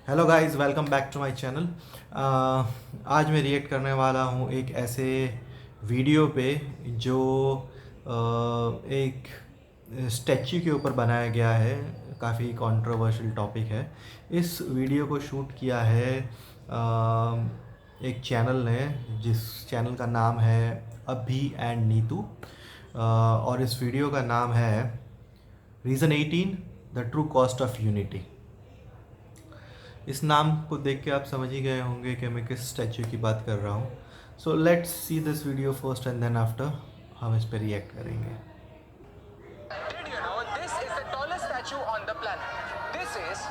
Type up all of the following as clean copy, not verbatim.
Hello guys, welcome back to my channel. आज मैं react करने वाला हूँ एक ऐसे वीडियो पे जो एक स्टैच्यू के ऊपर बनाया गया है। काफ़ी कंट्रोवर्शियल टॉपिक है। इस वीडियो को शूट किया है एक चैनल ने, जिस चैनल का नाम है अभी एंड नीतू। और इस वीडियो का नाम है reason 18, the true cost of unity. इस नाम को देख के आप समझ ही गए होंगे कि मैं किस स्टैचू की बात कर रहा हूँ। So let's see this video first and then after हम इस पर रिएक्ट करेंगे। Did you know this is the tallest statue on the planet? This is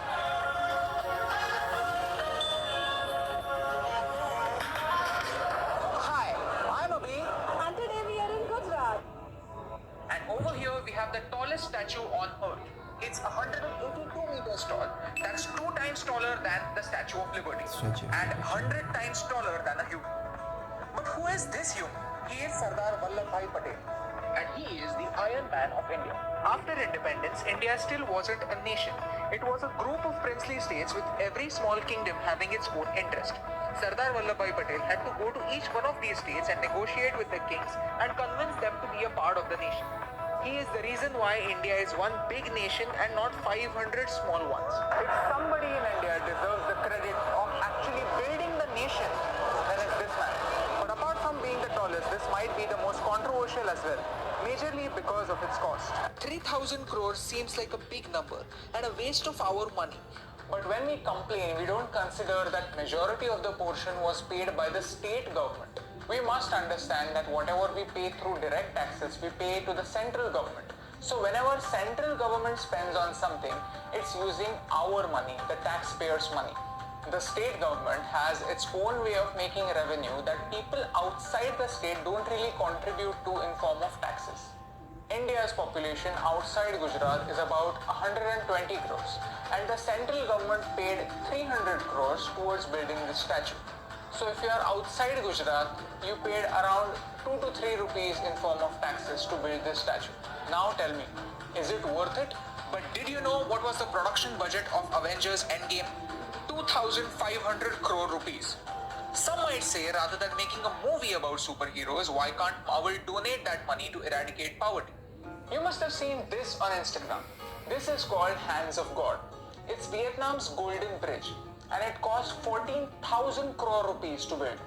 Hi, I'm Abhi, And today we are in Gujarat. and over here we have the tallest statue on Earth. It's 182 meters tall. That's 2 times taller than the Statue of Liberty, Statue. and 100 times taller than a human. But who is this human? He is Sardar Vallabhbhai Patel, and he is the Iron Man of India. After independence, India still wasn't a nation. It was a group of princely states with every small kingdom having its own interest. Sardar Vallabhbhai Patel had to go to each one of these states and negotiate with the kings and convince them to be a part of the nation. He is the reason why India is one big nation and not 500 small ones. If somebody in India deserves the credit of actually building the nation, then it's this man. But apart from being the tallest, this might be the most controversial as well, majorly because of its cost. 3,000 crores seems like a big number and a waste of our money. But when we complain, we don't consider that majority of the portion was paid by the state government. We must understand that whatever we pay through direct taxes, we pay to the central government. So whenever central government spends on something, it's using our money, the taxpayers' money. The state government has its own way of making revenue that people outside the state don't really contribute to in form of taxes. India's population outside Gujarat is about 120 crores, and the central government paid 300 crores towards building this statue. So if you are outside Gujarat, you paid around 2 to 3 rupees in form of taxes to build this statue. Now tell me, is it worth it? But did you know what was the production budget of Avengers Endgame? 2,500 crore rupees. Some might say, rather than making a movie about superheroes, why can't Marvel donate that money to eradicate poverty? You must have seen this on Instagram. This is called Hands of God. It's Vietnam's Golden Bridge, and it cost 14,000 crore rupees to build.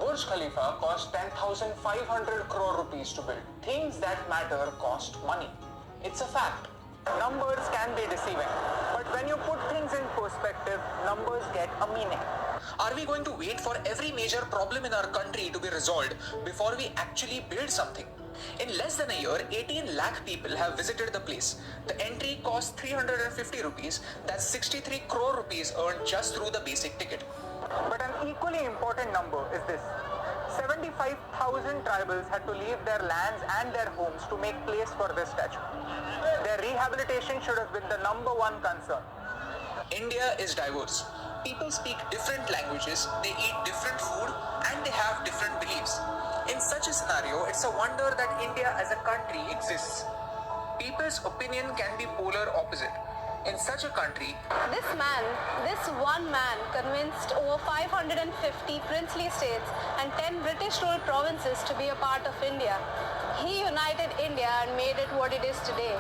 Burj Khalifa cost 10,500 crore rupees to build. Things that matter cost money. It's a fact. Numbers can be deceiving, but when you put things in perspective, numbers get a meaning. Are we going to wait for every major problem in our country to be resolved before we actually build something? In less than a year, 18 lakh people have visited the place. The entry costs 350 rupees. That's 63 crore rupees earned just through the basic ticket. But an equally important number is this. 75,000 tribals had to leave their lands and their homes to make place for this statue. Their rehabilitation should have been the #1 concern. India is diverse. People speak different languages, they eat different food, and they have different beliefs. In such a scenario, it's a wonder that India as a country exists. People's opinion can be polar opposite. In such a country, This one man convinced over 550 princely states and 10 British ruled provinces to be a part of India. He united India and made it what it is today.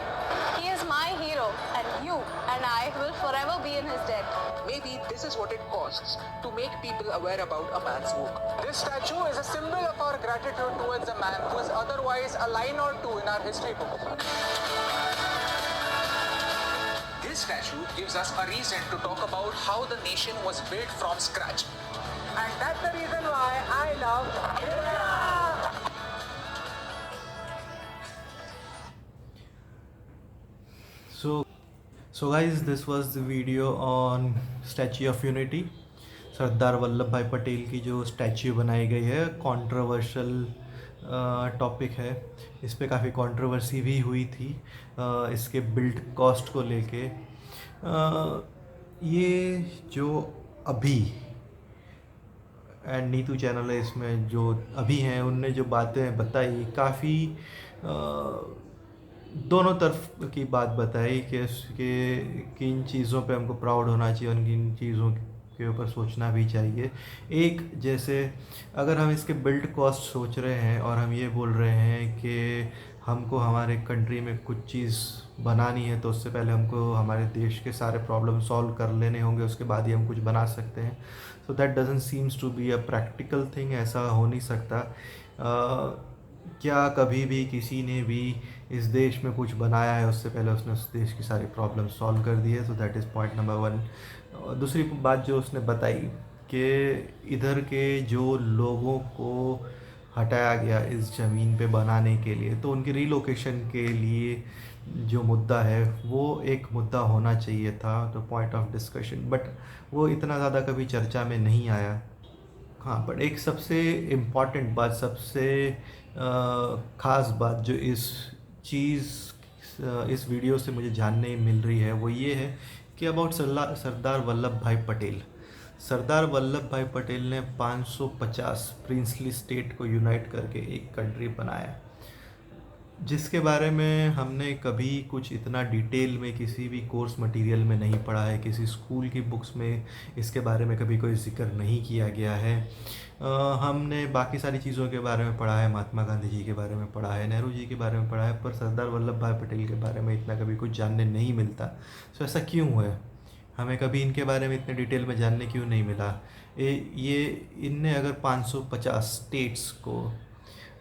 He is my hero, and you and I will forever be in his debt. maybe this is what it costs to make people aware about a man's work. This statue is a symbol of our gratitude towards a man who is otherwise a line or two in our history book. This statue gives us a reason to talk about how the nation was built from scratch. And that's the reason why I love India! So guys, this was the video on Statue of Unity। Sardar Vallabh भाई पटेल की जो statue बनाई गई है, controversial topic है। इस पे काफ़ी कंट्रोवर्सी भी हुई थी इसके बिल्ड कॉस्ट को लेके। ये जो अभी एंड नीतू चैनल है, इसमें जो अभी हैं उनने जो बातें बताई काफ़ी दोनों तरफ की बात बताई कि किन चीज़ों पे हमको प्राउड होना चाहिए और किन चीज़ों के ऊपर सोचना भी चाहिए। एक जैसे अगर हम इसके बिल्ड कॉस्ट सोच रहे हैं और हम ये बोल रहे हैं कि हमको हमारे कंट्री में कुछ चीज़ बनानी है, तो उससे पहले हमको हमारे देश के सारे प्रॉब्लम सॉल्व कर लेने होंगे, उसके बाद ही हम कुछ बना सकते हैं। So that doesn't seems to be a practical thing. ऐसा हो नहीं सकता। क्या कभी भी किसी ने भी इस देश में कुछ बनाया है उससे पहले उसने उस देश की सारी प्रॉब्लम सॉल्व कर दी है? So that is point number one. दूसरी बात जो उसने बताई कि इधर के जो लोगों को हटाया गया इस ज़मीन पे बनाने के लिए, तो उनकी रिलोकेशन के लिए जो मुद्दा है वो एक मुद्दा होना चाहिए था, तो पॉइंट ऑफ डिस्कशन, बट वो इतना ज़्यादा कभी चर्चा में नहीं आया। हाँ, बट एक सबसे इम्पॉर्टेंट बात, सबसे ख़ास बात जो इस वीडियो से मुझे जानने मिल रही है वो ये है कि अबाउट सरदार वल्लभ भाई पटेल। सरदार वल्लभ भाई पटेल ने 550 प्रिंसली स्टेट को यूनाइट करके एक कंट्री बनाया, जिसके बारे में हमने कभी कुछ इतना डिटेल में किसी भी कोर्स मटेरियल में नहीं पढ़ा है, किसी स्कूल की बुक्स में इसके बारे में कभी कोई जिक्र नहीं किया गया है। हमने बाकी सारी चीज़ों के बारे में पढ़ा है, महात्मा गांधी जी के बारे में पढ़ा है, नेहरू जी के बारे में पढ़ा है, पर सरदार वल्लभ भाई पटेल के बारे में इतना कभी कुछ जानने नहीं मिलता। सो ऐसा क्यों है? हमें कभी इनके बारे में इतने डिटेल में जानने क्यों नहीं मिला? ये इनने अगर 550 स्टेट्स को,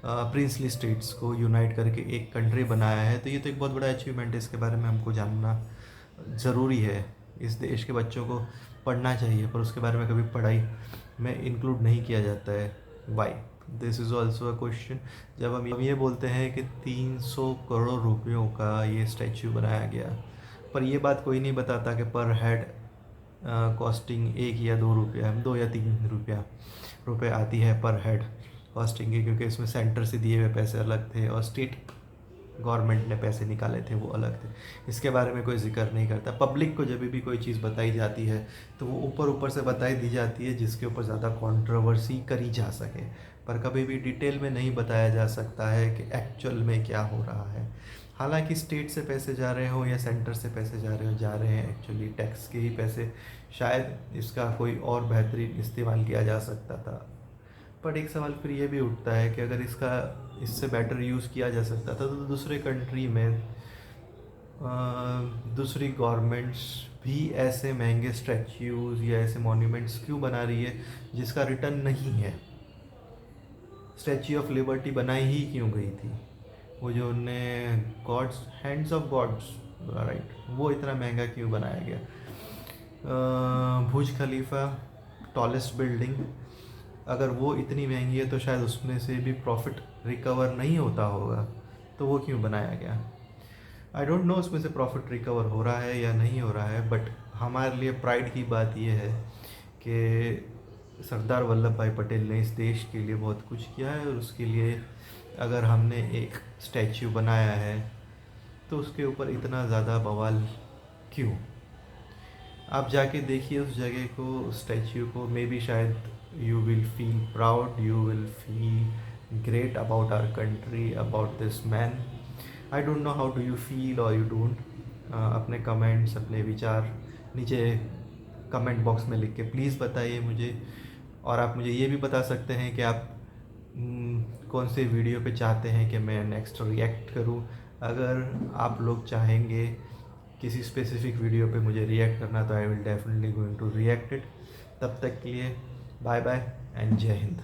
प्रिंसली स्टेट्स को यूनाइट करके एक कंट्री बनाया है, तो ये तो एक बहुत बड़ा अचीवमेंट है। इसके बारे में हमको जानना ज़रूरी है, इस देश के बच्चों को पढ़ना चाहिए, पर उसके बारे में कभी पढ़ाई में इंक्लूड नहीं किया जाता है। Why? This is also a question. जब हम ये बोलते हैं कि 300 करोड़ रुपयों का ये स्टैचू बनाया गया, पर ये बात कोई नहीं बताता कि पर हेड कॉस्टिंग 1 या 2 रुपया, 2 या 3 रुपये आती है पर हेड कॉस्टिंग की, क्योंकि इसमें सेंटर से दिए हुए पैसे अलग थे और स्टेट गवर्नमेंट ने पैसे निकाले थे वो अलग थे। इसके बारे में कोई जिक्र नहीं करता। पब्लिक को जब भी कोई चीज़ बताई जाती है तो वो ऊपर ऊपर से बताई दी जाती है, जिसके ऊपर ज़्यादा कंट्रोवर्सी करी जा सके, पर कभी भी डिटेल में नहीं बताया जा सकता है कि एक्चुअल में क्या हो रहा है। हालांकि स्टेट से पैसे जा रहे हो या सेंटर से पैसे जा रहे हैं, एक्चुअली टैक्स के ही पैसे, शायद इसका कोई और बेहतरीन इस्तेमाल किया जा सकता था। बट एक सवाल फिर ये भी उठता है कि अगर इससे बेटर यूज़ किया जा सकता था, तो दूसरे कंट्री में दूसरी गवर्नमेंट्स भी ऐसे महंगे स्टैच्यूज़ या ऐसे मॉन्यूमेंट्स क्यों बना रही है जिसका रिटर्न नहीं है? स्टैच्यू ऑफ लिबर्टी बनाई ही क्यों गई थी? वो जो उनने gods, hands of gods, right, वो इतना महंगा क्यों बनाया गया? बुर्ज खलीफा, टॉलेस्ट बिल्डिंग, अगर वो इतनी महंगी है तो शायद उसमें से भी प्रॉफिट रिकवर नहीं होता होगा, तो वो क्यों बनाया गया? आई डोंट नो उसमें से प्रॉफिट रिकवर हो रहा है या नहीं हो रहा है, बट हमारे लिए प्राइड की बात यह है कि सरदार वल्लभ भाई पटेल ने इस देश के लिए बहुत कुछ किया है, और उसके लिए अगर हमने एक स्टैच्यू बनाया है तो उसके ऊपर इतना ज़्यादा बवाल क्यों? आप जाके देखिए उस जगह को, उस स्टैच्यू को, मे बी शायद you will feel proud, you will feel great about our country, about this man. I don't know how do you feel or you don't. अपने कमेंट्स, अपने विचार नीचे कमेंट बॉक्स में लिख के प्लीज़ बताइए मुझे। और आप मुझे ये भी बता सकते हैं कि आप कौन से वीडियो पे चाहते हैं कि मैं नेक्स्ट रिएक्ट करूं। अगर आप लोग चाहेंगे किसी स्पेसिफिक वीडियो पे मुझे रिएक्ट करना, तो I will definitely going to react it. तब तक के लिए बाय बाय एंड जय हिंद।